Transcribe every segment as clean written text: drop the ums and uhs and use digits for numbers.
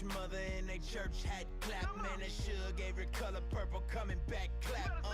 mother in a church hat clap. Man, that sugar gave her color purple coming back clap.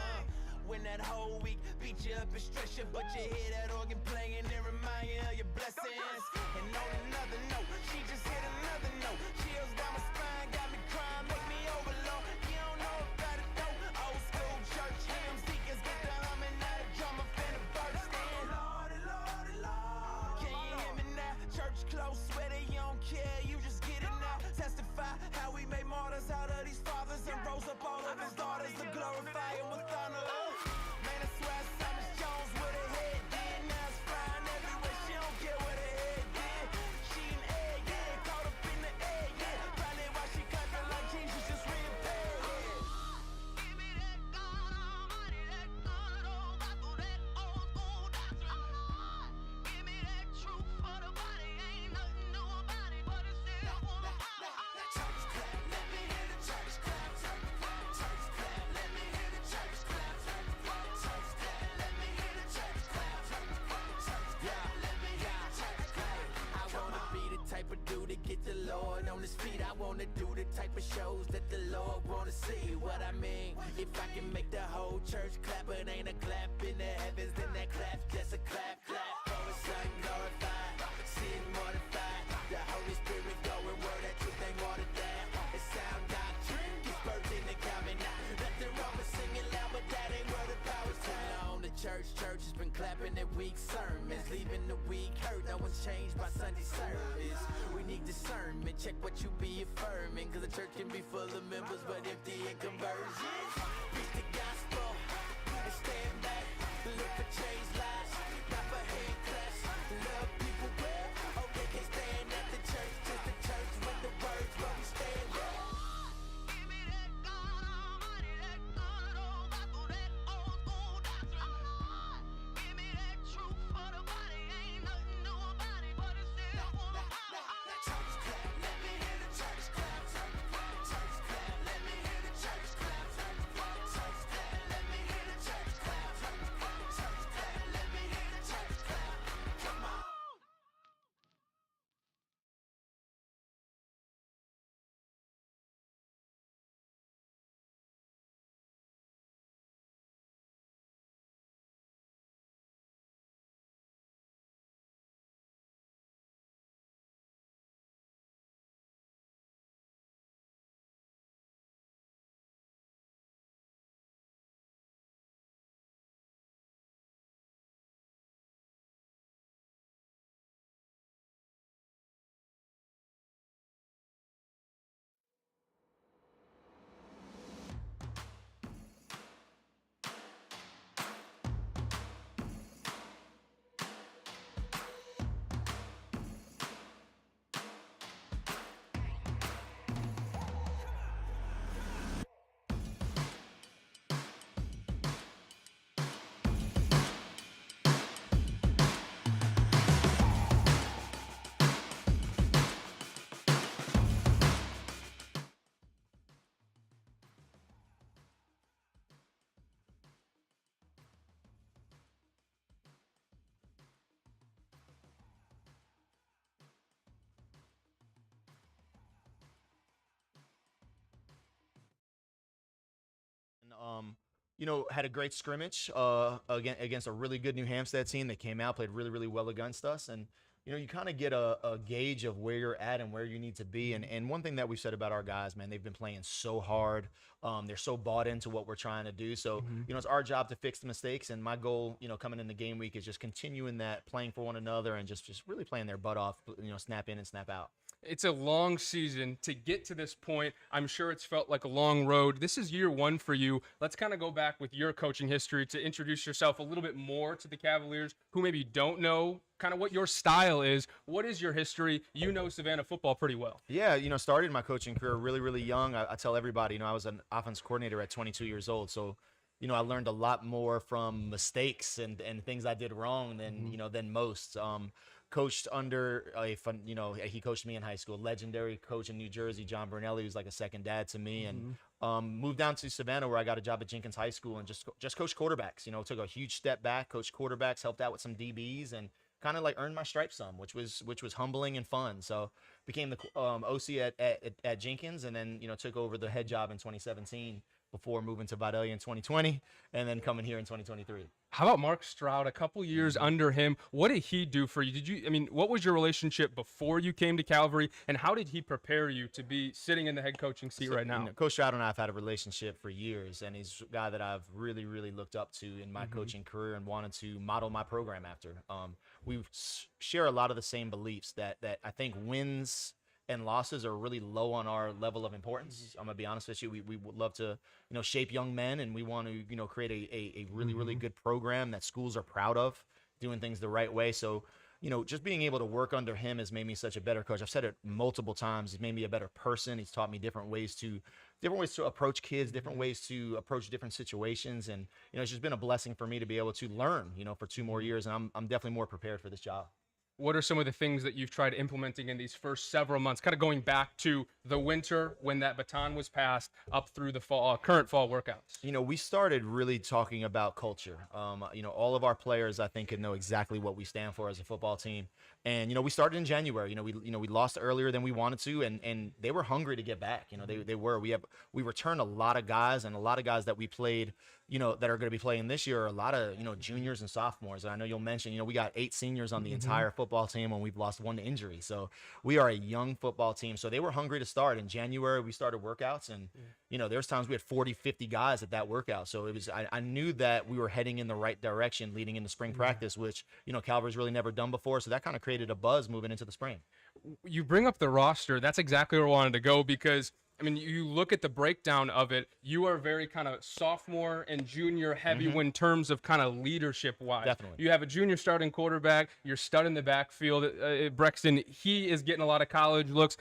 When that whole week beat you up and stress you, but you hear that organ playing and remind you of your blessings. And on another note, she just hit another note. Chills down my spine, got me crying, make me overload. You don't know about it though. Old school church hymns, deacons get the humming, now the drummer finna burst in. Lordy, Lordy, Lord, can you hear me now? Church close, sweater, you don't care, you just get it now. Testify how we made martyrs out of these fathers and rose up all of his daughters to glorify him with honor. Man, I swear Simon Jones with her head did. Now it's flying everywhere, she don't care what her head did. She an egg, yeah, caught up in the egg, yeah. Probably why she clapping like Jesus just reappeared, yeah. Give me that God Almighty, that good old Bible, that old school doctrine. Give me that truth for the body, ain't nothing new about it, but it's still wanna follow. Church clap, let me hear the church clap. Church clap, let me hear the church clap. Church clap, let me hear the church clap. Church clap, let me hear the church clap. I wanna be the type of dude to get the Lord on his feet. I wanna do the type of shows that the Lord wanna see. What I mean, if I can make the whole church clap, it ain't a clap in the heavens, then that clap's just a clap, clap. For the Son glorified, sin mortified. The Holy Spirit going word, that truth ain't watered down. It's sound doctrine, gets birthed in the common now. Nothing wrong with singing loud, but that ain't where the power's on. The church has been clapping at weak sermons, leaving the weak hurt. No one's changed by Sunday service. We need discernment, check what you be affirming, cause the church can be full of members but empty in conversion. Preach the gospel and stand back, look for changed lives, not for hate class. Love people well, oh they can't stand at the church, just the church with the words where we stand at. Give me that God Almighty, that good old Bible, that old school doctrine. Give me that truth for the body, ain't nothing new about it, but it's still wanna follow. Church clap, let me hear the church clap. Church clap, let me hear the church clap. Church clap, let me hear the church clap. Church clap, let me hear the church clap. Come on. Had a great scrimmage against a really good New Hampstead team. They came out, played really, really well against us. And, you kind of get a gauge of where you're at and where you need to be. And one thing that we've said about our guys, man, they've been playing so hard. They're so bought into what we're trying to do. So, it's our job to fix the mistakes. And my goal, coming into game week is just continuing that, playing for one another and just really playing their butt off, snap in and snap out. It's a long season to get to this point. I'm sure it's felt like a long road. This is year one for you. Let's kind of go back with your coaching history to introduce yourself a little bit more to the Cavaliers who maybe don't know kind of what your style is. What is your history? You know Savannah football pretty well. Yeah, started my coaching career really, really young. I tell everybody, I was an offense coordinator at 22 years old. So, I learned a lot more from mistakes and things I did wrong than most. Coached under he coached me in high school. Legendary coach in New Jersey, John Bernelli, was like a second dad to me, and moved down to Savannah where I got a job at Jenkins High School and just coached quarterbacks. Took a huge step back, coached quarterbacks, helped out with some DBs, and kind of like earned my stripes some, which was humbling and fun. So became the OC at Jenkins, and then took over the head job in 2017 before moving to Vidalia in 2020, and then coming here in 2023. How about Mark Stroud? A couple years under him. What did he do for you? What was your relationship before you came to Calvary, and how did he prepare you to be sitting in the head coaching seat right now? Coach Stroud and I have had a relationship for years, and he's a guy that I've really, really looked up to in my coaching career and wanted to model my program after. We share a lot of the same beliefs that I think wins and losses are really low on our level of importance. I'm gonna be honest with you. We would love to, shape young men, and we want to, create a really, really good program that schools are proud of, doing things the right way. So, just being able to work under him has made me such a better coach. I've said it multiple times. He's made me a better person. He's taught me different ways to approach kids, different ways to approach different situations. And, it's just been a blessing for me to be able to learn, for 2 more years. And I'm definitely more prepared for this job. What are some of the things that you've tried implementing in these first several months, kind of going back to the winter when that baton was passed up through the fall, current fall workouts? We started really talking about culture. All of our players, I think, can know exactly what we stand for as a football team. And, we started in January. We lost earlier than we wanted to, and they were hungry to get back. They were. We returned a lot of guys, and a lot of guys that we played, that are going to be playing this year are a lot of, juniors and sophomores. And I know you'll mention, we got 8 seniors on the entire football team, and we've lost 1 to injury. So we are a young football team. So they were hungry to start. In January, we started workouts, and, there's times we had 40, 50 guys at that workout. So it was, I knew that we were heading in the right direction leading into spring practice, which, Calvary's really never done before. So that kind of created a buzz moving into the spring. You bring up the roster. That's exactly where I wanted to go, because you look at the breakdown of it, you are very kind of sophomore and junior heavy in terms of kind of leadership wise. Definitely. You have a junior starting quarterback, you're stud in the backfield. Brexton, he is getting a lot of college looks.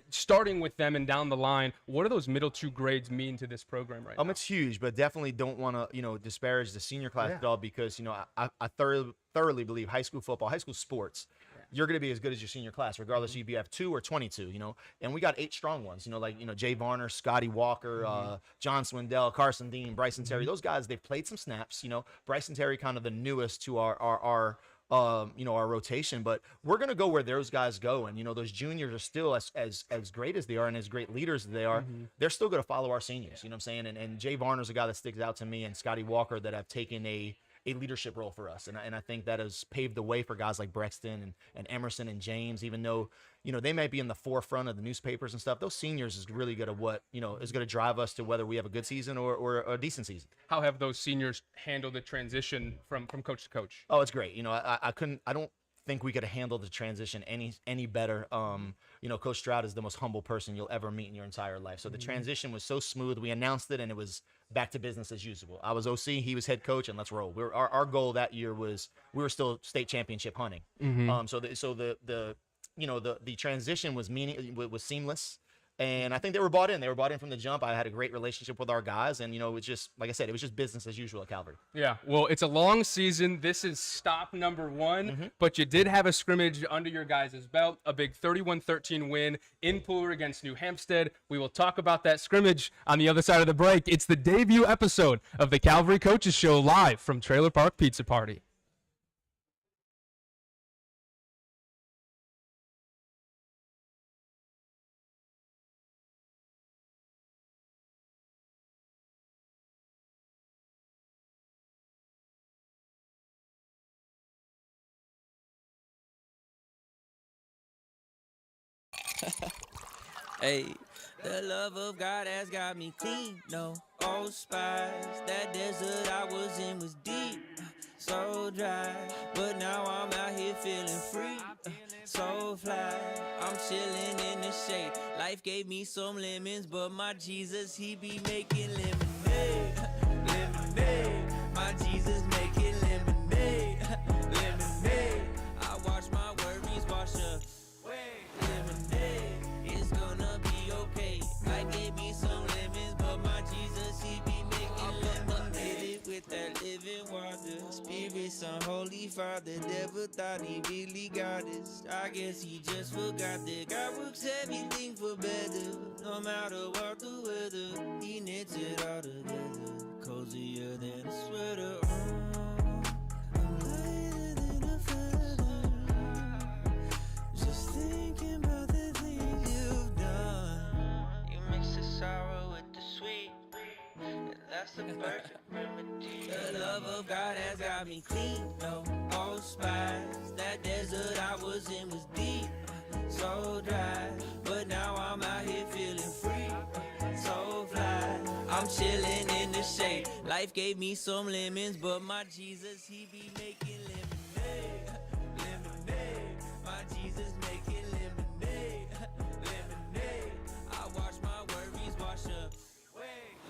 Starting with them and down the line, what do those middle 2 grades mean to this program right now? It's huge, but definitely don't want to, disparage the senior class at all, because, I thoroughly believe high school football, high school sports, you're going to be as good as your senior class, regardless if you have 2 or 22, and we got 8 strong ones, Jay Varner, Scotty Walker, John Swindell, Carson Dean, Bryson Terry. Those guys, they've played some snaps, Bryson Terry kind of the newest to our rotation, but we're going to go where those guys go. And, those juniors are still as great as they are and as great leaders as they are. They're still going to follow our seniors. You know what I'm saying? And Jay Varner's a guy that sticks out to me, and Scotty Walker that have taken a leadership role for us. And I think that has paved the way for guys like Brexton and Emerson and James, even though, they might be in the forefront of the newspapers and stuff. Those seniors is really good at what, is going to drive us to whether we have a good season or a decent season. How have those seniors handled the transition from coach to coach? Oh, it's great. I don't think we could have handled the transition any better. Coach Stroud is the most humble person you'll ever meet in your entire life. So the transition was so smooth. We announced it, and it was back to business as usual. I was OC, he was head coach, and let's roll. Our goal that year was we were still state championship hunting. So the transition was seamless. And I think they were bought in. They were bought in from the jump. I had a great relationship with our guys. And, it was just, like I said, it was just business as usual at Calvary. Yeah, well, it's a long season. This is stop number 1. But you did have a scrimmage under your guys' belt, a big 31-13 win in Pooler against New Hampstead. We will talk about that scrimmage on the other side of the break. It's the debut episode of the Calvary Coaches Show live from Trailer Park Pizza Party. Hey, the love of God has got me clean, no old spies. That desert I was in was deep, so dry. But now I'm out here feeling free, so fly. I'm chilling in the shade. Life gave me some lemons, but my Jesus, he be making lemonade, lemonade. My Jesus making lemonade, lemonade. I watch my worries wash away, lemonade. It's gonna be okay. I gave me some lemons, but my Jesus, he be making lemonade with that living water. Spirit, Son, Holy Father, never thought he really got us. I guess he just forgot that God works everything for better. No matter what the weather, he knits it all together. Cozier than a sweater. I'm lighter than a feather. The love of God has got me clean, no old spies. That desert I was in was deep, so dry. But now I'm out here feeling free, so fly. I'm chilling in the shade. Life gave me some lemons, but my Jesus, he be making lemonade, lemonade. My Jesus making lemonade, lemonade. I watch my worries wash up.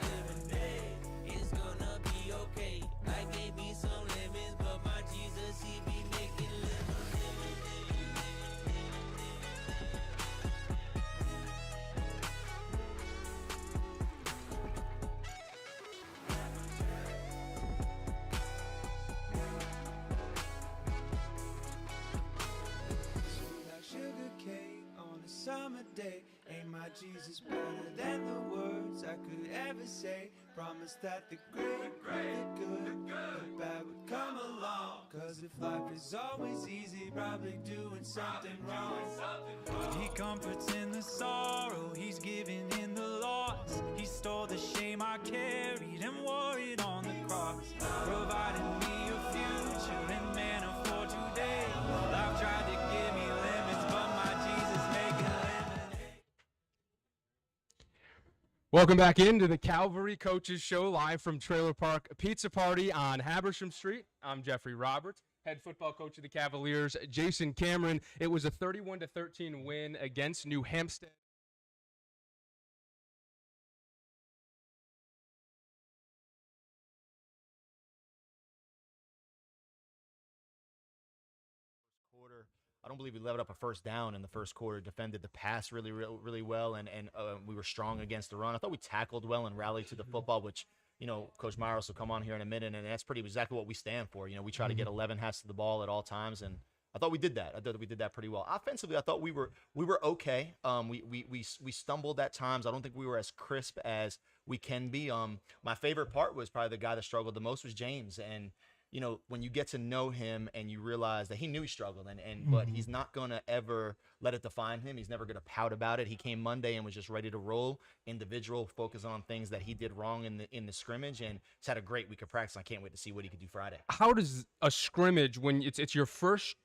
Lemonade, it's gonna be okay. I gave me some lemons, but my Jesus, he be making like sugar cane on a summer day. Ain't my Jesus better than the words I could ever say? Promise that the great, the good, the bad would come along. Cause if life is always easy, probably doing something wrong. He comforts in the sorrow, he's giving in the loss. He stole the shame I carried and wore it on the cross. Providing me a future and manna for today. Life tried to give me lemons, but my Jesus making lemonade. Welcome back into the Calvary Coaches Show, live from Trailer Park Pizza Party on Habersham Street. I'm Jeffrey Roberts, head football coach of the Cavaliers. Jason Cameron. It was a 31-13 win against New Hampstead. Quarter. I don't believe we leveled up a first down in the first quarter. Defended the pass really well, and we were strong against the run. I thought we tackled well and rallied to the football, which Coach Miros will come on here in a minute, and that's pretty exactly what we stand for. We try to get 11 hats to the ball at all times, and I thought we did that. I thought we did that pretty well. Offensively, I thought we were okay. We stumbled at times. I don't think we were as crisp as we can be. My favorite part was probably the guy that struggled the most was James, and when you get to know him and you realize that he knew he struggled, but he's not going to ever let it define him. He's never going to pout about it. He came Monday and was just ready to roll, individual, focus on things that he did wrong in the scrimmage, and he's had a great week of practice. I can't wait to see what he could do Friday. How does a scrimmage, when it's your first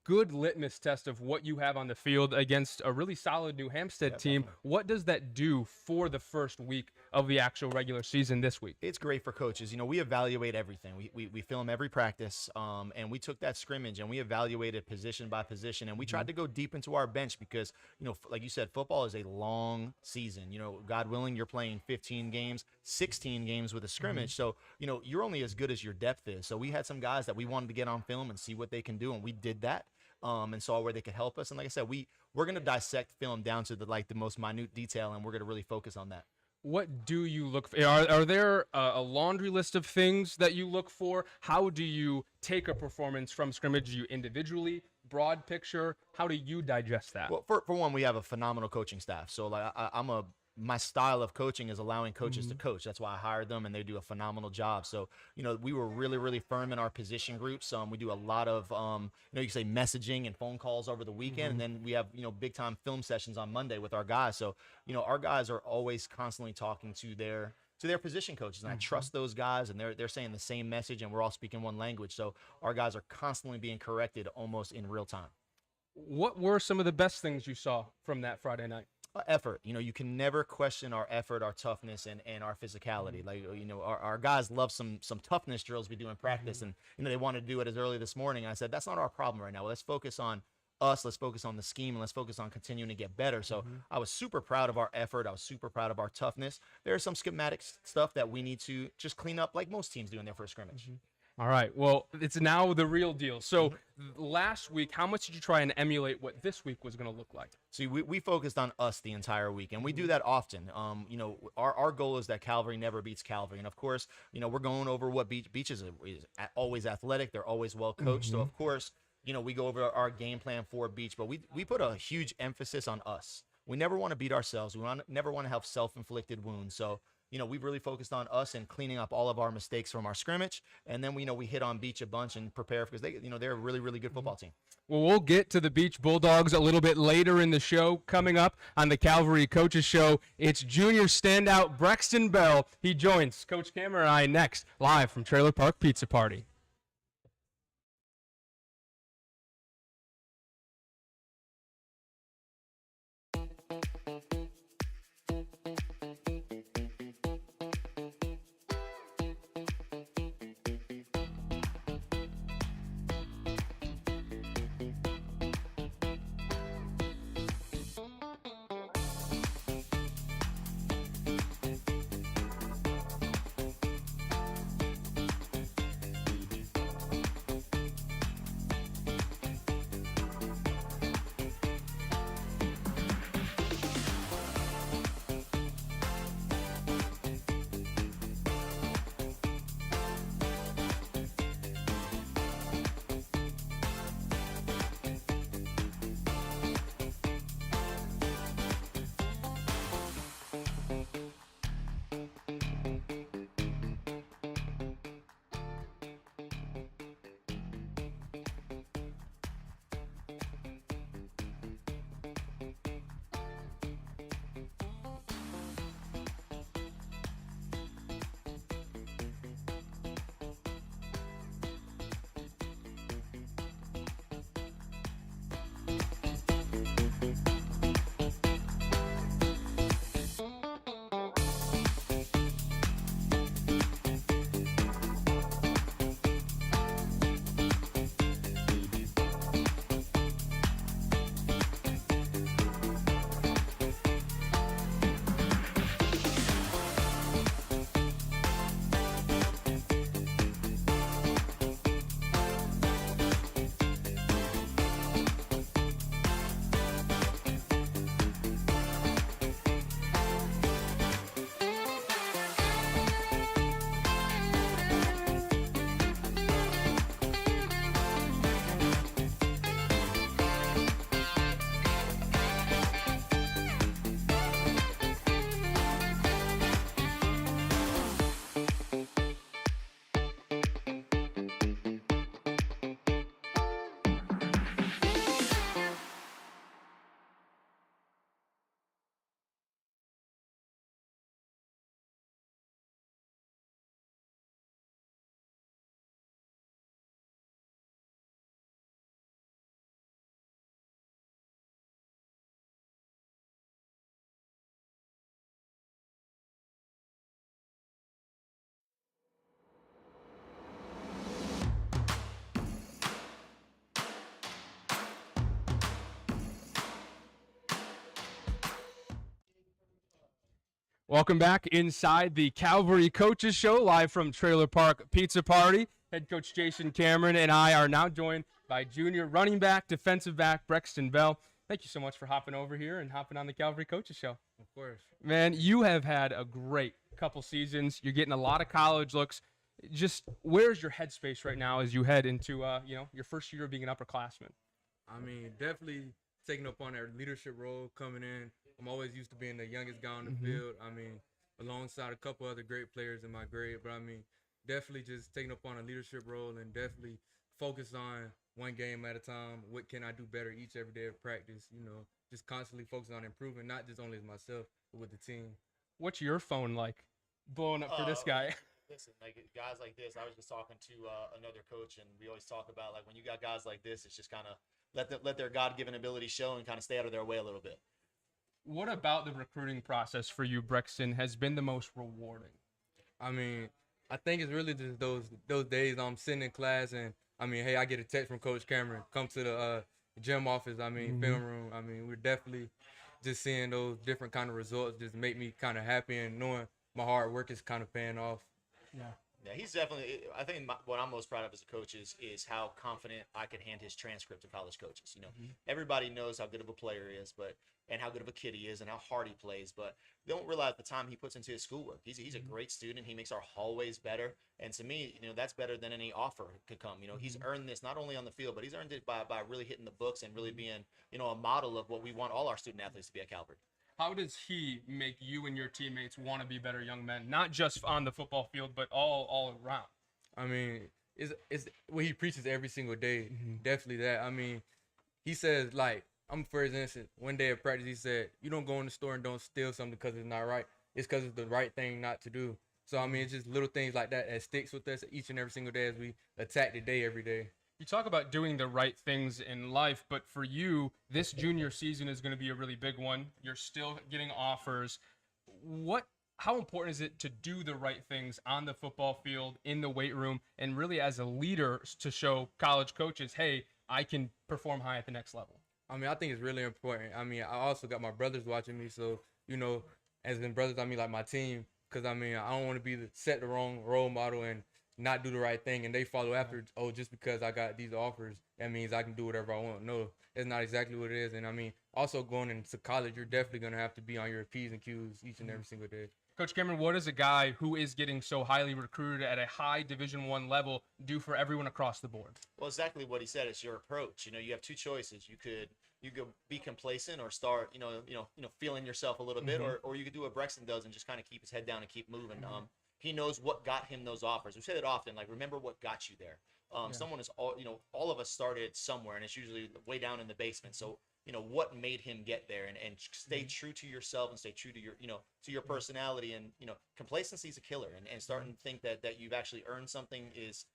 good litmus test of what you have on the field against a really solid New Hampstead team, definitely. what does that do for the first week of the actual regular season this week? It's great for coaches. We evaluate everything. We film every practice, and we took that scrimmage and we evaluated position by position, and we tried to go deep into our bench because, like you said, football is a long season. God willing, you're playing 15 games, 16 games with a scrimmage. So, you're only as good as your depth is. So we had some guys that we wanted to get on film and see what they can do, and we did that. And saw where they could help us. And like I said, we're going to dissect film down to the most minute detail, and we're going to really focus on that. What do you look for? Are there a laundry list of things that you look for? How do you take a performance from scrimmage? Do you individually, broad picture? How do you digest that? Well, for one, we have a phenomenal coaching staff. So my style of coaching is allowing coaches to coach. That's why I hired them, and they do a phenomenal job. So, we were really, really firm in our position groups. We do a lot of, you can say messaging and phone calls over the weekend. And then we have, big time film sessions on Monday with our guys. So, our guys are always constantly talking to their position coaches, and I trust those guys, and they're saying the same message, and we're all speaking one language. So our guys are constantly being corrected almost in real time. What were some of the best things you saw from that Friday night? Effort. You can never question our effort, our toughness, and our physicality. Like, our guys love some toughness drills we do in practice, and they wanted to do it as early this morning. I said, that's not our problem right now. Let's focus on us. Let's focus on the scheme, and let's focus on continuing to get better. So I was super proud of our effort. I was super proud of our toughness. There's some schematic stuff that we need to just clean up, like most teams do in their first scrimmage. All right. Well, it's now the real deal. So last week, how much did you try and emulate what this week was going to look like? See, we focused on us the entire week, and we do that often. Our goal is that Calvary never beats Calvary. And, of course, we're going over what Beach is always athletic. They're always well coached. So, of course, we go over our game plan for Beach, but we put a huge emphasis on us. We never want to beat ourselves. We never want to have self-inflicted wounds. So, we've really focused on us and cleaning up all of our mistakes from our scrimmage. And then we hit on beach a bunch and prepare because they're a really, really good football team. Well, we'll get to the Beach Bulldogs a little bit later in the show. Coming up on the Calvary Coaches Show, it's junior standout Brexton Bell. He joins Coach Cameron and I next, live from Trailer Park Pizza Party. Welcome back inside the Calvary Coaches Show, live from Trailer Park Pizza Party. Head coach Jason Cameron and I are now joined by junior running back, defensive back, Brexton Bell. Thank you so much for hopping over here and hopping on the Calvary Coaches Show. Of course. Man, you have had a great couple seasons. You're getting a lot of college looks. Just where's your headspace right now as you head into your first year of being an upperclassman? I mean, definitely taking up on that leadership role coming in. I'm always used to being the youngest guy on the field. I mean, alongside a couple other great players in my grade. But, I mean, definitely just taking up on a leadership role and definitely focus on one game at a time. What can I do better each every day of practice? Just constantly focusing on improving, not just only as myself, but with the team. What's your phone like blowing up for this guy? Listen, like guys like this, I was just talking to another coach, and we always talk about, like, when you got guys like this, it's just kind of let their God-given ability show and kind of stay out of their way a little bit. What about the recruiting process for you, Brexton, has been the most rewarding? I mean, I think it's really just those days I'm sitting in class and, I mean, hey, I get a text from Coach Cameron, come to the gym office, film room. I mean, we're definitely just seeing those different kind of results just make me kind of happy and knowing my hard work is kind of paying off. Yeah, he's definitely. I think what I'm most proud of as a coach is how confident I could hand his transcript to college coaches. Everybody knows how good of a player he is, and how good of a kid he is, and how hard he plays. But they don't realize the time he puts into his schoolwork. He's a great student. He makes our hallways better, and to me, that's better than any offer could come. He's earned this not only on the field, but he's earned it by really hitting the books and really being a model of what we want all our student athletes to be at Calvary. How does he make you and your teammates want to be better young men, not just on the football field, but all around? I mean, it's what he preaches every single day. Definitely that. I mean, he says, like, for instance, one day at practice, he said, you don't go in the store and don't steal something because it's not right. It's because it's the right thing not to do. So, I mean, it's just little things like that sticks with us each and every single day as we attack the day every day. You talk about doing the right things in life, but for you, this junior season is going to be a really big one. You're still getting offers. How important is it to do the right things on the football field, in the weight room, and really as a leader to show college coaches, hey, I can perform high at the next level? I mean, I think it's really important. I mean, I also got my brothers watching me. So, you know, as in brothers, I mean, like my team. Because, I mean, I don't want to be set the wrong role model and not do the right thing. And they follow after, oh, just because I got these offers, that means I can do whatever I want. No, it's not exactly what it is. And, I mean, also going into college, you're definitely going to have to be on your P's and Q's each and every single day. Coach Cameron, what does a guy who is getting so highly recruited at a high Division I level do for everyone across the board? Well, exactly what he said. It's your approach. You know, you have two choices. You could be complacent or start, feeling yourself a little bit, or you could do what Brexton does and just kind of keep his head down and keep moving. He knows what got him those offers. We say that often, like, remember what got you there. Someone is all of us started somewhere, and it's usually way down in the basement. So, what made him get there, and stay true to yourself and stay true to your, to your personality. And, complacency is a killer, and starting to think that you've actually earned something is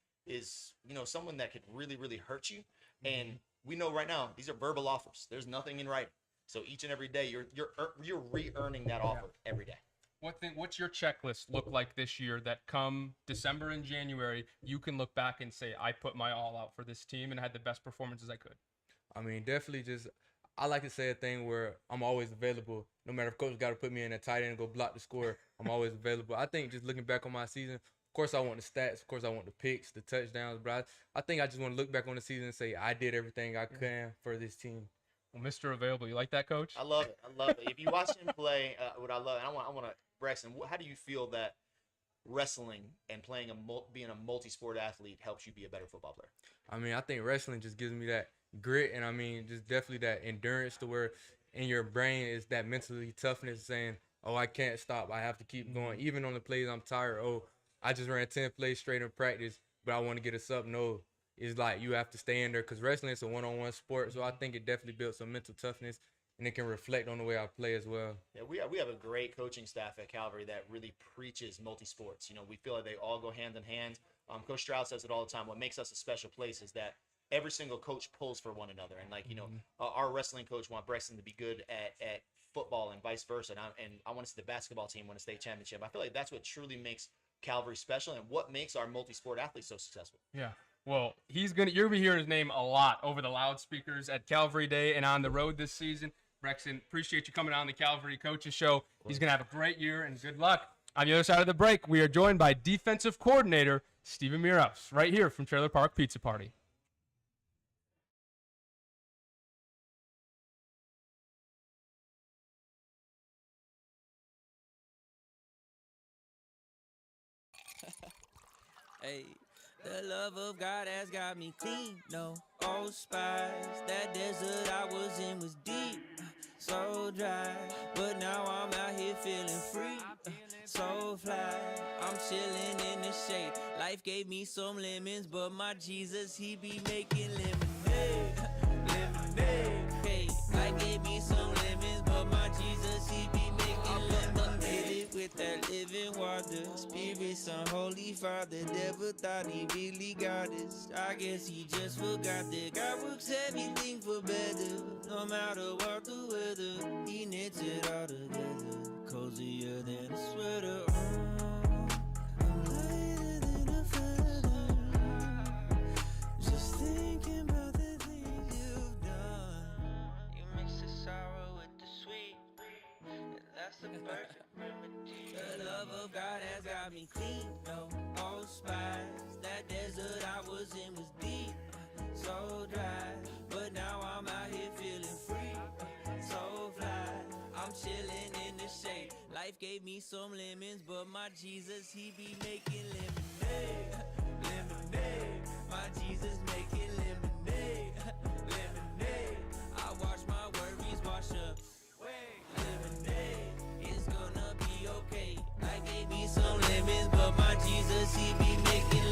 someone that could really, really hurt you. And we know right now, these are verbal offers. There's nothing in writing. So each and every day, you're re-earning that offer every day. What's your checklist look like this year that come December and January, you can look back and say, I put my all out for this team and had the best performances I could? I mean, definitely I like to say a thing where I'm always available. No matter if coach got to put me in a tight end and go block the score, I'm always available. I think just looking back on my season, of course I want the stats, of course I want the picks, the touchdowns, but I think I just want to look back on the season and say I did everything I can for this team. Well, Mr. Available, you like that, Coach? I love it. If you watch him play, what I love, and I want to, Brexton, how do you feel that wrestling and being a multi-sport athlete helps you be a better football player? I mean, I think wrestling just gives me that grit, and I mean, just definitely that endurance to where in your brain is that mentally toughness saying, oh, I can't stop. I have to keep going. Even on the plays I'm tired. Oh, I just ran 10 plays straight in practice, but I want to get a sub. No, it's like you have to stay in there because wrestling is a one-on-one sport. So I think it definitely builds some mental toughness, and it can reflect on the way I play as well. Yeah, we have a great coaching staff at Calvary that really preaches multi-sports. We feel like they all go hand in hand. Coach Stroud says it all the time. What makes us a special place is that every single coach pulls for one another. And, our wrestling coach wants Brexton to be good at football and vice versa. And I want to see the basketball team win a state championship. I feel like that's what truly makes Calvary special and what makes our multi-sport athletes so successful. Yeah. Well, you're going to be hearing his name a lot over the loudspeakers at Calvary Day and on the road this season. Brexton, appreciate you coming on the Calvary Coaches Show. He's going to have a great year and good luck. On the other side of the break, we are joined by defensive coordinator Stephen Miros right here from Trailer Park Pizza Party. Hey, the love of God has got me clean, no old spies. That desert I was in was deep, so dry. But now I'm out here feeling free, so fly. I'm chilling in the shade. Life gave me some lemons, but my Jesus, he be making lemonade, lemonade. Hey, life gave me some lemons, but my Jesus, he be making lemonade. With that living water, Spirit, Son, Holy Father, never thought he really got us. I guess he just forgot that God works everything for better. No matter what the weather, he knits it all together. Cozier than a sweater. I'm lighter than a feather. Just thinking about the things you've done. You mix the sorrow with the sweet, and that's the perfect remedy. The love of God has got me clean, no old spies. That desert I was in was deep, so dry. But now I'm out here feeling free, so fly. I'm chilling in the shade. Life gave me some lemons, but my Jesus, he be making lemonade, lemonade. My Jesus making lemonade, lemonade. I watch my worries wash up, lemonade. Jesus, he be making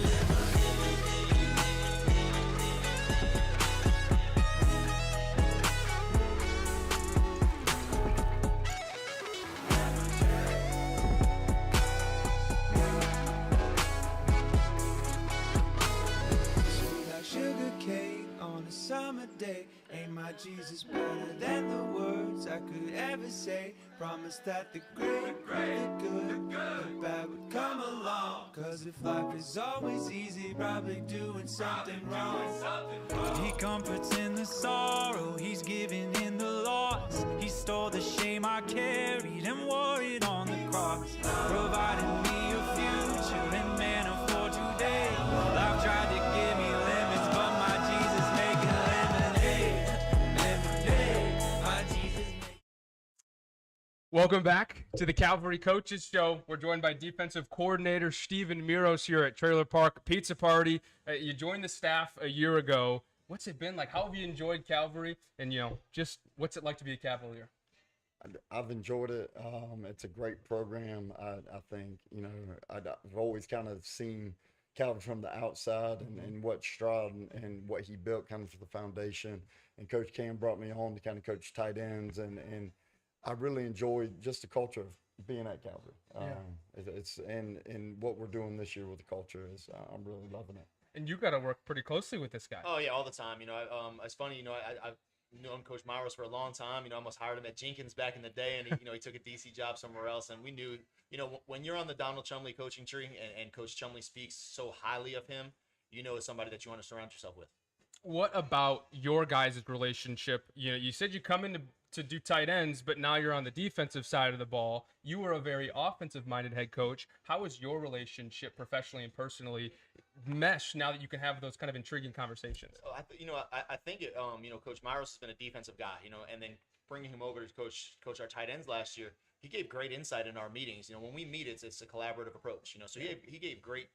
Sweet like sugar cane on a summer day. Ain't my Jesus better than the words I could ever say? Promise that the great, the good, the bad would come along. Cause if life is always easy, probably doing something wrong. He comforts in the sorrow, he's giving in the loss. He stole the shame I carried and wore it on the cross. Providing me a future and manna for today. Life tried to give me lemons, but my Jesus making lemonade. Lemonade, my Jesus making. Welcome back to the Calvary Coaches Show. We're joined by defensive coordinator Steven Miros here at Trailer Park Pizza Party. You joined the staff a year ago. What's it been like? How have you enjoyed Calvary? And, just what's it like to be a Cavalier? I've enjoyed it. It's a great program. I think, I've always kind of seen Calvin from the outside and what Stroud and what he built kind of for the foundation. And Coach Cam brought me on to kind of coach tight ends. And I really enjoyed just the culture of being at Calvary. It's and what we're doing this year with the culture is I'm really loving it. And you got to work pretty closely with this guy. Oh yeah, all the time. It's funny. I've known Coach Miros for a long time. I almost hired him at Jenkins back in the day, and he took a DC job somewhere else. And we knew, when you're on the Donald Chumley coaching tree, and Coach Chumley speaks so highly of him, it's somebody that you want to surround yourself with. What about your guys' relationship? You said you come in to do tight ends, but now you're on the defensive side of the ball. You were a very offensive-minded head coach. How is your relationship professionally and personally mesh now that you can have those kind of intriguing conversations? I think it, Coach Miros has been a defensive guy, and then bringing him over to coach our tight ends last year, he gave great insight in our meetings. When we meet, it's a collaborative approach, so he gave great,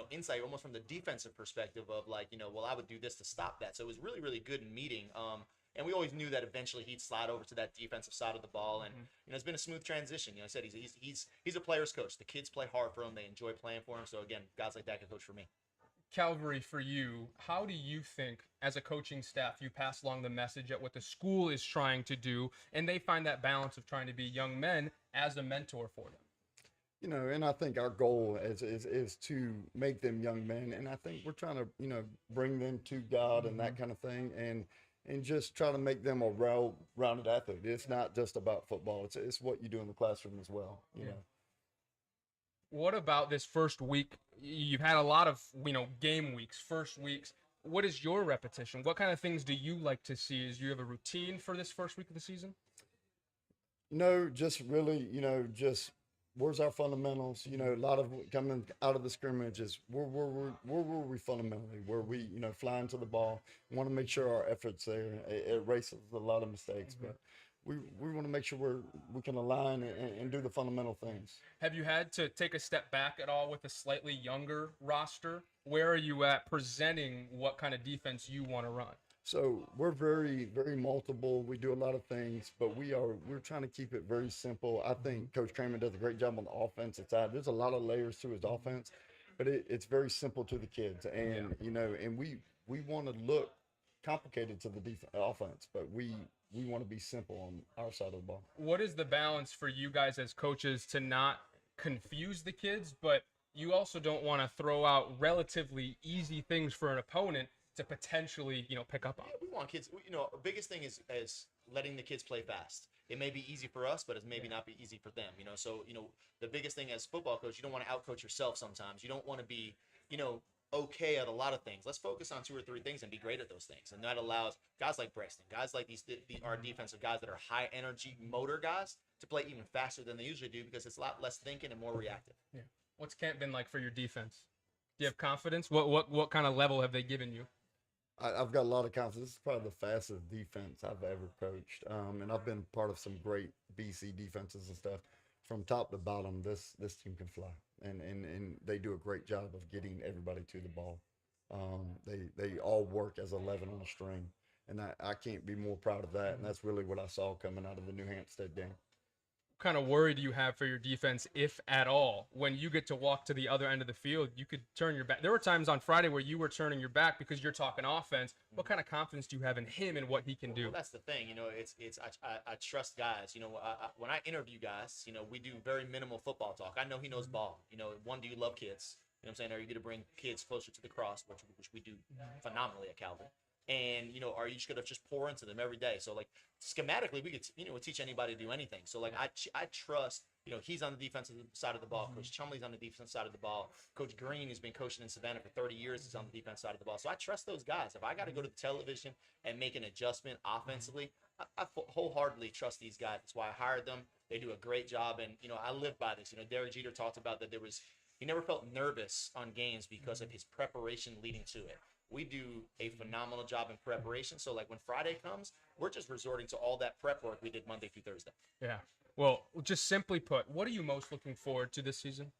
insight almost from the defensive perspective of I would do this to stop that. So it was really, really good meeting. And we always knew that eventually he'd slide over to that defensive side of the ball, and it's been a smooth transition. I said he's a player's coach. The kids play hard for him; they enjoy playing for him. So again, guys like that can coach for me. Calvary, for you, how do you think, as a coaching staff, you pass along the message at what the school is trying to do, and they find that balance of trying to be young men as a mentor for them? And I think our goal is to make them young men, and I think we're trying to bring them to God and that kind of thing, and just try to make them a well-rounded athlete. It's not just about football. It's what you do in the classroom as well. You know. What about this first week? You've had a lot of game weeks, first weeks. What is your repetition? What kind of things do you like to see? Do you have a routine for this first week of the season? No, just really, just where's our fundamentals? A lot of coming out of the scrimmage is where were we fundamentally? Where we, fly into the ball. We want to make sure our efforts there. It erases a lot of mistakes, but we want to make sure we can align and do the fundamental things. Have you had to take a step back at all with a slightly younger roster? Where are you at presenting what kind of defense you want to run? So we're very, very multiple. We do a lot of things, but we're trying to keep it very simple. I think Coach Kramer does a great job on the offensive side. There's a lot of layers to his offense, but it's very simple to the kids. And, and we want to look complicated to the offense, but we want to be simple on our side of the ball. What is the balance for you guys as coaches to not confuse the kids, but you also don't want to throw out relatively easy things for an opponent to potentially, pick up on? Yeah, we want kids. The biggest thing is letting the kids play fast. It may be easy for us, but it maybe not be easy for them. So the biggest thing as football coach, you don't want to outcoach yourself. Sometimes you don't want to be, okay at a lot of things. Let's focus on 2 or 3 things and be great at those things. And that allows guys like Brexton, guys like our defensive guys that are high energy motor guys to play even faster than they usually do because it's a lot less thinking and more reactive. Yeah. What's camp been like for your defense? Do you have confidence? What kind of level have they given you? I've got a lot of confidence. This is probably the fastest defense I've ever coached. And I've been part of some great BC defenses and stuff. From top to bottom, this team can fly. And they do a great job of getting everybody to the ball. They all work as 11 on a string. And I can't be more proud of that. And that's really what I saw coming out of the New Hampstead game. kind of worry do you have for your defense, if at all, when you get to walk to the other end of the field? You could turn your back. There were times on Friday where you were turning your back because you're talking offense. What kind of confidence do you have in him and what he can do? Well, that's the thing. I trust guys. When I interview guys, we do very minimal football talk. I know he knows ball. One, do you love kids? You know what I'm saying? Are you going to bring kids closer to the cross, which we do phenomenally at Calvary? And, are you just going to just pour into them every day? So, like, schematically, we could, teach anybody to do anything. So, like, I trust, he's on the defensive side of the ball. Coach Chumley's on the defensive side of the ball. Coach Green, who's been coaching in Savannah for 30 years, is on the defense side of the ball. So, I trust those guys. If I got to go to the television and make an adjustment offensively, I wholeheartedly trust these guys. That's why I hired them. They do a great job. And, I live by this. Derek Jeter talked about that he never felt nervous on games because of his preparation leading to it. We do a phenomenal job in preparation. So, like, when Friday comes, we're just resorting to all that prep work we did Monday through Thursday. Yeah. Well, just simply put, what are you most looking forward to this season?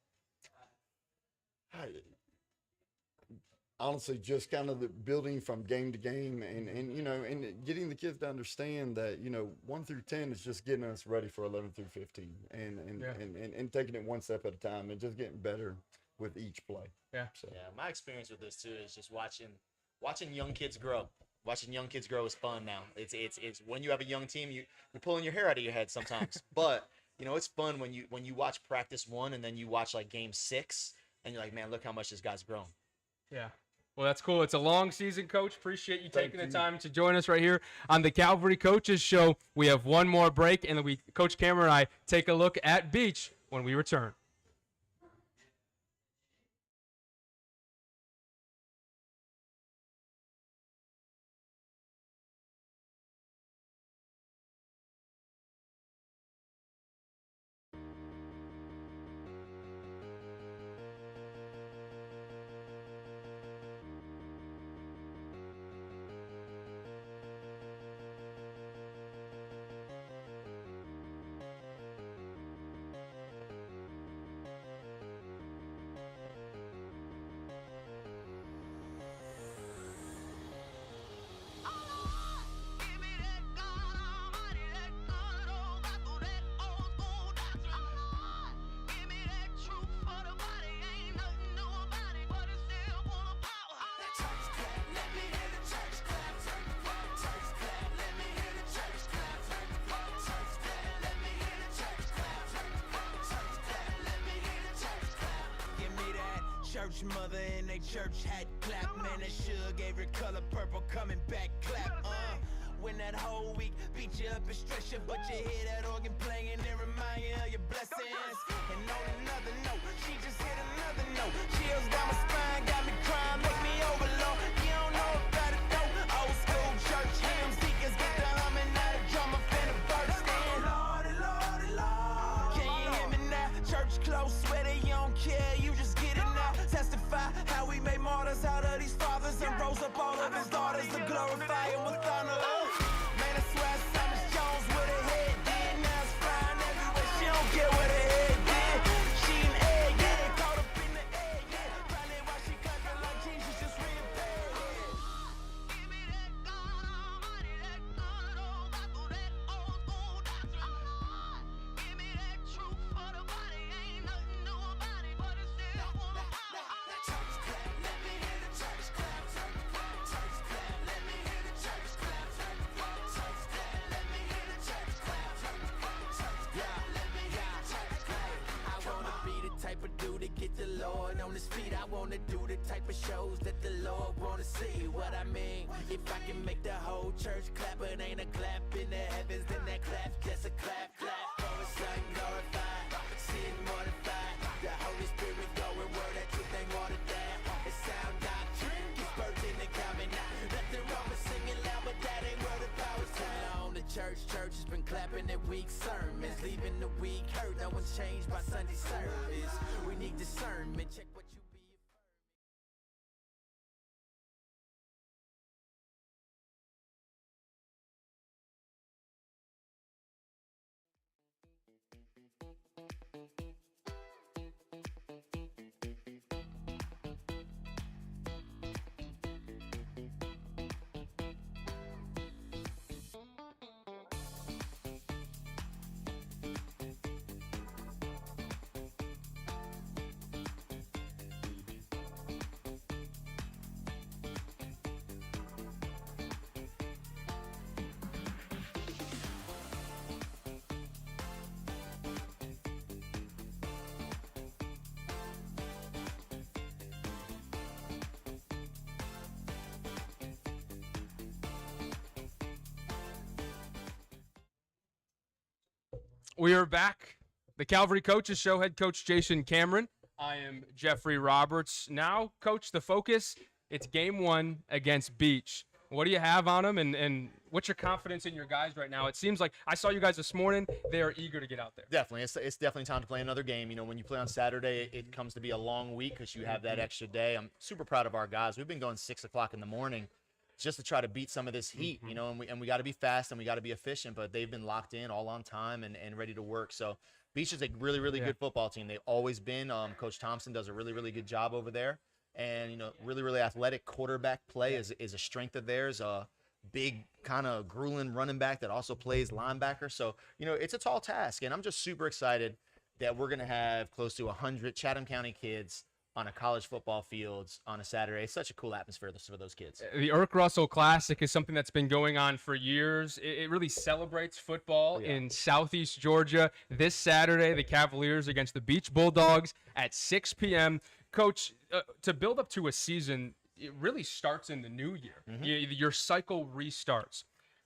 Honestly, just kind of the building from game to game and getting the kids to understand that, 1 through 10 is just getting us ready for 11 through 15 and taking it one step at a time and just getting better with each play. Yeah. So. Yeah, my experience with this too is just watching young kids grow. Watching young kids grow is fun now. It's when you have a young team, you're pulling your hair out of your head sometimes. But it's fun when you watch practice 1 and then you watch like game 6 and you're like, man, look how much this guy's grown. Yeah. Well, that's cool. It's a long season, Coach. Appreciate you taking the time to join us right here on the Calvary Coaches Show. We have one more break, and then Coach Cameron and I take a look at Beach when we return. Church mother in they church hat clap. Man, that sugar gave her color purple coming back clap. When that whole week beat you up and stress you, but you hear that organ playing and remind you of your blessings. And on another note, she just hit another note. Chills down my spine, got me crying, make me overload. You don't know about it though. Old school church hymns, deacons get the humming, now the drummer finna burst in. Lordy, Lordy, Lord. Can you hear me now? Church close, swear they don't care, you just get it now. Testify how we made martyrs out of these fathers and rose up all of his daughters to glorify him with honor. Man, I swear Thomas Jones with her head did. Now it's flying everywhere, she don't care what her head did. She an egg, yeah, caught up in the egg, yeah. Probably why she clapping like Jesus just reappeared, yeah. Give me that God Almighty, that good old gospel, that old school doctrine. Give me that truth for the body. Ain't nothing new about it, but it's still full of power. Church clap, let me hear the church clap. Church clap, let me hear the church clap. Church clap, let me hear the church clap. Yeah, let me hear the church clap. I wanna be the type of dude to get the Lord on his feet. I wanna do the type of shows that the Lord wanna see. What I mean, if I can make the whole church clap, it ain't a clap in the heavens, then that clap's just a clap, clap. For a son glorified, sin mortified. The Holy Spirit going word that truth ain't watered down. It's sound doctrine, gets birthed in the common now. Nothing wrong with singing loud, but that ain't where the power's on the church. Church has been clapping at weak sermons, leaving the weak hurt. No one's changed by Sunday service. We need discernment. Check what you be. We are back. The Calvary Coaches Show, head coach Jason Cameron. I am Jeffrey Roberts. Now, coach, the focus, it's game 1 against Beach. What do you have on them, and what's your confidence in your guys right now? It seems like I saw you guys this morning. They are eager to get out there. Definitely. It's definitely time to play another game. You know, when you play on Saturday, it comes to be a long week because you have that extra day. I'm super proud of our guys. We've been going 6 o'clock in the morning just to try to beat some of this heat, you know, and we got to be fast and we got to be efficient, but they've been locked in all on time and ready to work. So Beach is a really, really good football team. They've always been. Coach Thompson does a really, really good job over there. And, you know, really, really athletic quarterback play is a strength of theirs. Big kind of grueling running back that also plays linebacker. So, you know, it's a tall task. And I'm just super excited that we're going to have close to 100 Chatham County kids on a college football fields on a Saturday. It's such a cool atmosphere for those kids. The Erk Russell Classic is something that's been going on for years. It really celebrates football in Southeast Georgia. This Saturday, the Cavaliers against the Beach Bulldogs at 6 p.m. Coach, to build up to a season, it really starts in the new year. Your cycle restarts.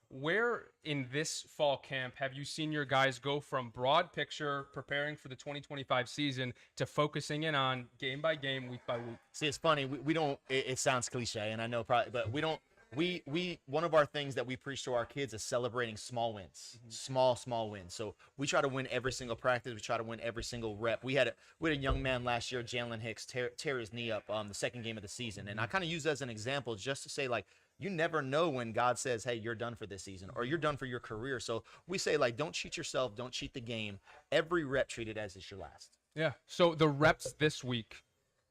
Where in this fall camp have you seen your guys go from broad picture, preparing for the 2025 season, to focusing in on game by game, week by week? See, it's funny. We don't, it sounds cliche, and I know probably, but we don't, one of our things that we preach to our kids is celebrating small wins, small wins. So we try to win every single practice. We try to win every single rep. We had a young man last year, Jalen Hicks, tear his knee up the second game of the season. And I kind of use that as an example just to say, like, you never know when God says, hey, you're done for this season or you're done for your career. So we say, like, don't cheat yourself. Don't cheat the game. Every rep, treat it as it's your last. Yeah. So the reps this week,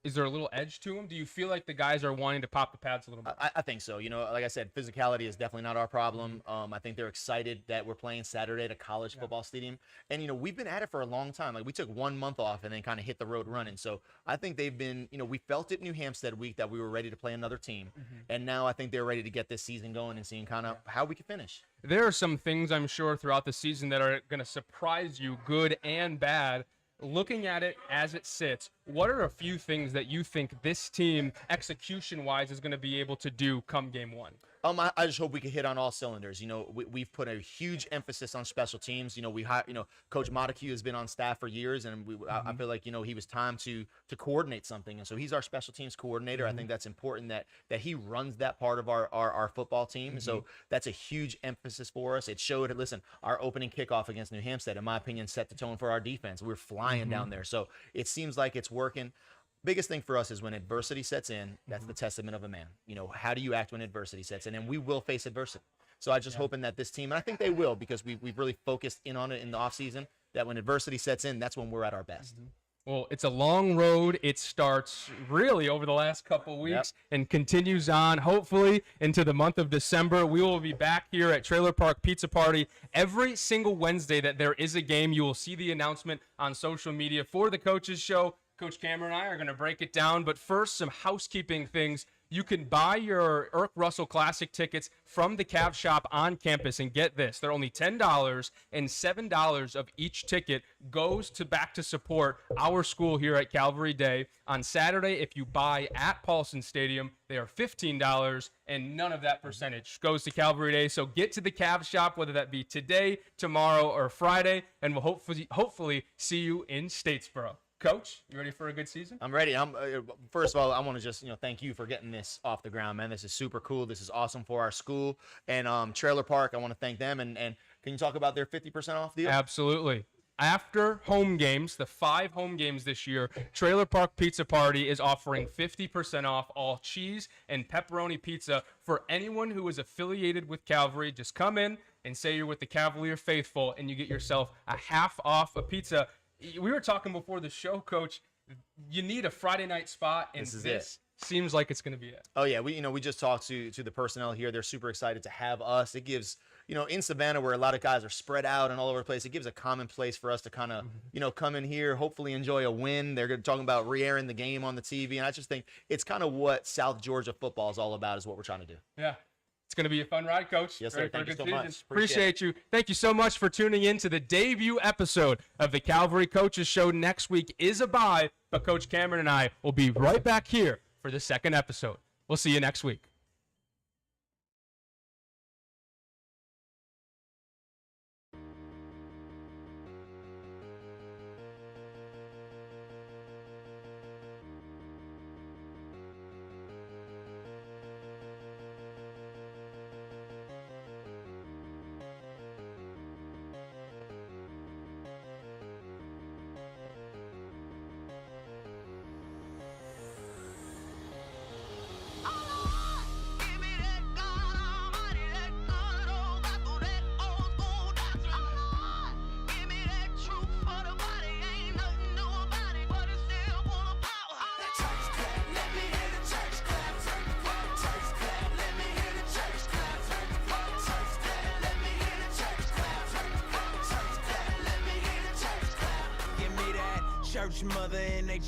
is there a little edge to them? Do you feel like the guys are wanting to pop the pads a little bit? I think so. You know, like I said, physicality is definitely not our problem. I think they're excited that we're playing Saturday at a college football stadium. And, you know, we've been at it for a long time. Like, we took 1 month off and then kind of hit the road running. So I think they've been, you know, we felt it New Hampstead week that we were ready to play another team. And now I think they're ready to get this season going and seeing kind of how we can finish. There are some things, I'm sure, throughout the season that are going to surprise you, good and bad. Looking at it as it sits, what are a few things that you think this team, execution-wise, is going to be able to do come game 1? I just hope we can hit on all cylinders. You know, we've put a huge emphasis on special teams. You know, Coach Montague has been on staff for years, and I feel like, you know, he was time to coordinate something. And so he's our special teams coordinator. I think that's important that he runs that part of our football team. So that's a huge emphasis for us. It showed, listen, our opening kickoff against New Hampstead, in my opinion, set the tone for our defense. We're flying down there. So it seems like it's working. Biggest thing for us is when adversity sets in, that's the testament of a man. You know, how do you act when adversity sets in? And we will face adversity. So I just hoping that this team, and I think they will, because we've really focused in on it in the offseason, that when adversity sets in, that's when we're at our best. Well, it's a long road. It starts really over the last couple weeks and continues on, hopefully, into the month of December. We will be back here at Trailer Park Pizza Party every single Wednesday that there is a game. You will see the announcement on social media for the Coaches Show. Coach Cameron and I are going to break it down. But first, some housekeeping things. You can buy your Erk Russell Classic tickets from the Cav Shop on campus, and get this, they're only $10, and $7 of each ticket goes back to support our school here at Calvary Day. On Saturday, if you buy at Paulson Stadium, they are $15, and none of that percentage goes to Calvary Day. So get to the Cav Shop, whether that be today, tomorrow, or Friday, and we'll hopefully see you in Statesboro. Coach, you ready for a good season? I'm ready. First of all, I want to just, you know, thank you for getting this off the ground, man. This is super cool. This is awesome for our school. And Trailer Park, I want to thank them. And can you talk about their 50% off deal? Absolutely. After home games, the 5 home games this year, Trailer Park Pizza Party is offering 50% off all cheese and pepperoni pizza for anyone who is affiliated with Calvary. Just come in and say you're with the Cavalier faithful, and you get yourself a half off a pizza. We were talking before the show, Coach. You need a Friday night spot, and this seems like it's going to be it. Oh yeah, we just talked to the personnel here. They're super excited to have us. It gives, you know, in Savannah where a lot of guys are spread out and all over the place, it gives a common place for us to kind of, you know, come in here, hopefully enjoy a win. They're talking about re-airing the game on the TV, and I just think it's kind of what South Georgia football is all about, is what we're trying to do. Yeah. It's going to be a fun ride, Coach. Yes, sir. Thank you so much. Appreciate you. Thank you so much for tuning in to the debut episode of the Calvary Coaches Show. Next week is a bye, but Coach Cameron and I will be right back here for the second episode. We'll see you next week. church mother and they